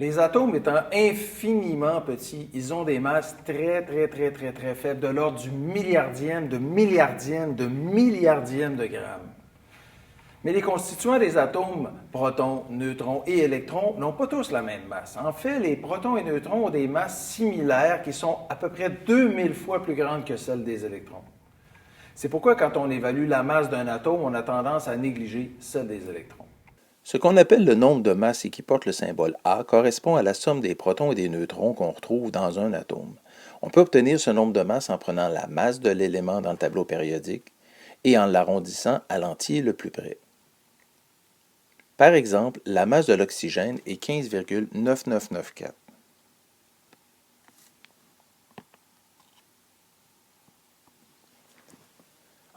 Les atomes étant infiniment petits, ils ont des masses très faibles, de l'ordre du milliardième, de milliardième, de milliardième de gramme. Mais les constituants des atomes, protons, neutrons et électrons, n'ont pas tous la même masse. En fait, les protons et neutrons ont des masses similaires qui sont à peu près 2000 fois plus grandes que celles des électrons. C'est pourquoi quand on évalue la masse d'un atome, on a tendance à négliger celle des électrons. Ce qu'on appelle le nombre de masse et qui porte le symbole A correspond à la somme des protons et des neutrons qu'on retrouve dans un atome. On peut obtenir ce nombre de masse en prenant la masse de l'élément dans le tableau périodique et en l'arrondissant à l'entier le plus près. Par exemple, la masse de l'oxygène est 15,9994.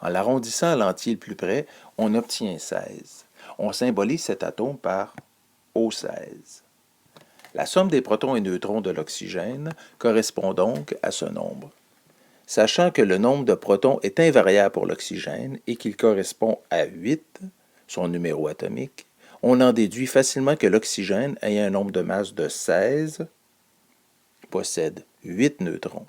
En l'arrondissant à l'entier le plus près, on obtient 16. On symbolise cet atome par O16. La somme des protons et neutrons de l'oxygène correspond donc à ce nombre. Sachant que le nombre de protons est invariable pour l'oxygène et qu'il correspond à 8, son numéro atomique, on en déduit facilement que l'oxygène, ayant un nombre de masse de 16, possède 8 neutrons.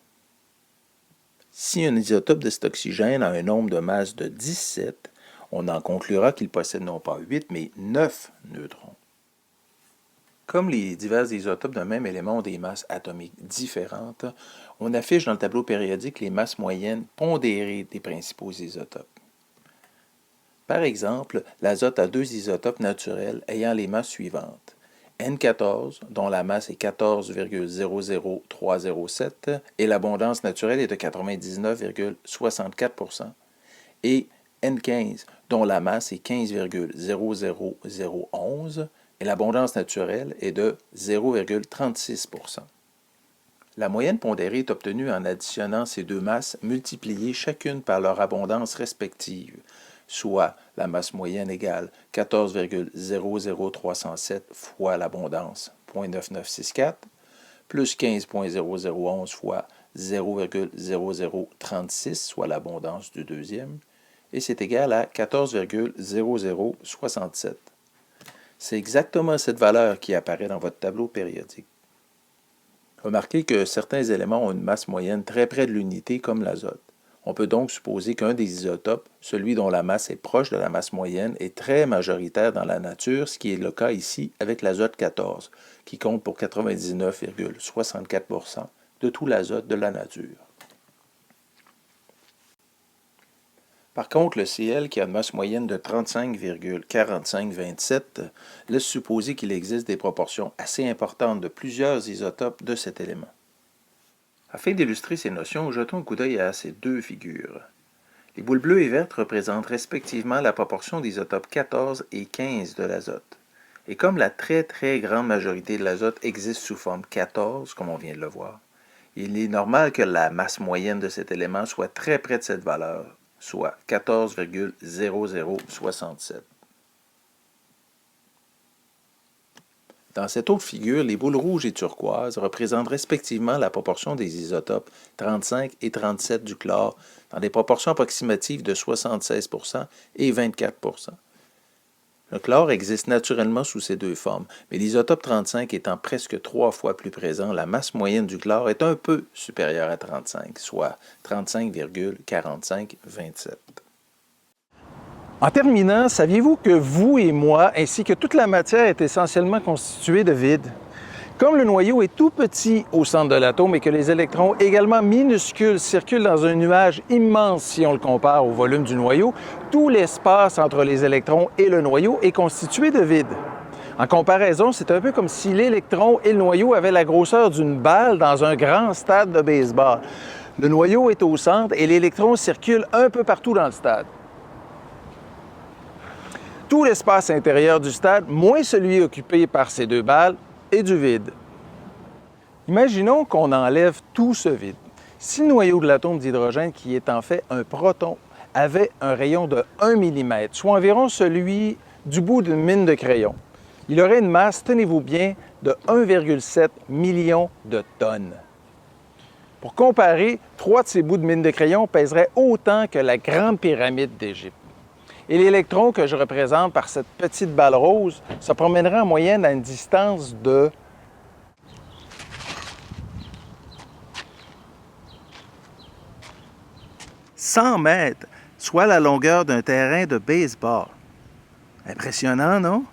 Si un isotope de cet oxygène a un nombre de masse de 17, on en conclura qu'il possède non pas 8, mais 9 neutrons. Comme les divers isotopes d'un même élément ont des masses atomiques différentes, on affiche dans le tableau périodique les masses moyennes pondérées des principaux isotopes. Par exemple, l'azote a deux isotopes naturels ayant les masses suivantes. N14, dont la masse est 14,00307 et l'abondance naturelle est de 99,64 %, et N15, dont la masse est 15,00011 et l'abondance naturelle est de 0,36 %. La moyenne pondérée est obtenue en additionnant ces deux masses multipliées chacune par leur abondance respective, soit la masse moyenne égale 14,00307 fois l'abondance, 0,9964, plus 15,0011 fois 0,0036, soit l'abondance du deuxième, et c'est égal à 14,0067. C'est exactement cette valeur qui apparaît dans votre tableau périodique. Remarquez que certains éléments ont une masse moyenne très près de l'unité, comme l'azote. On peut donc supposer qu'un des isotopes, celui dont la masse est proche de la masse moyenne, est très majoritaire dans la nature, ce qui est le cas ici avec l'azote 14, qui compte pour 99,64 % de tout l'azote de la nature. Par contre, le Cl, qui a une masse moyenne de 35,4527, laisse supposer qu'il existe des proportions assez importantes de plusieurs isotopes de cet élément. Afin d'illustrer ces notions, jetons un coup d'œil à ces deux figures. Les boules bleues et vertes représentent respectivement la proportion d'isotopes 14 et 15 de l'azote. Et comme la très grande majorité de l'azote existe sous forme 14, comme on vient de le voir, il est normal que la masse moyenne de cet élément soit très près de cette valeur, soit 14,0067. Dans cette autre figure, les boules rouges et turquoises représentent respectivement la proportion des isotopes 35 et 37 du chlore dans des proportions approximatives de 76 % et 24 %. Le chlore existe naturellement sous ces deux formes, mais l'isotope 35 étant presque 3 fois plus présent, la masse moyenne du chlore est un peu supérieure à 35, soit 35,4527. En terminant, saviez-vous que vous et moi, ainsi que toute la matière, est essentiellement constituée de vide? Comme le noyau est tout petit au centre de l'atome et que les électrons, également minuscules, circulent dans un nuage immense si on le compare au volume du noyau, tout l'espace entre les électrons et le noyau est constitué de vide. En comparaison, c'est un peu comme si l'électron et le noyau avaient la grosseur d'une balle dans un grand stade de baseball. Le noyau est au centre et l'électron circule un peu partout dans le stade. Tout l'espace intérieur du stade, moins celui occupé par ces deux balles, est du vide. Imaginons qu'on enlève tout ce vide. Si le noyau de l'atome d'hydrogène, qui est en fait un proton, avait un rayon de 1 mm, soit environ celui du bout d'une mine de crayon, il aurait une masse, tenez-vous bien, de 1,7 million de tonnes. Pour comparer, 3 de ces bouts de mine de crayon pèseraient autant que la grande pyramide d'Égypte. Et l'électron que je représente par cette petite balle rose se promènerait en moyenne à une distance de 100 mètres, soit la longueur d'un terrain de baseball. Impressionnant, non?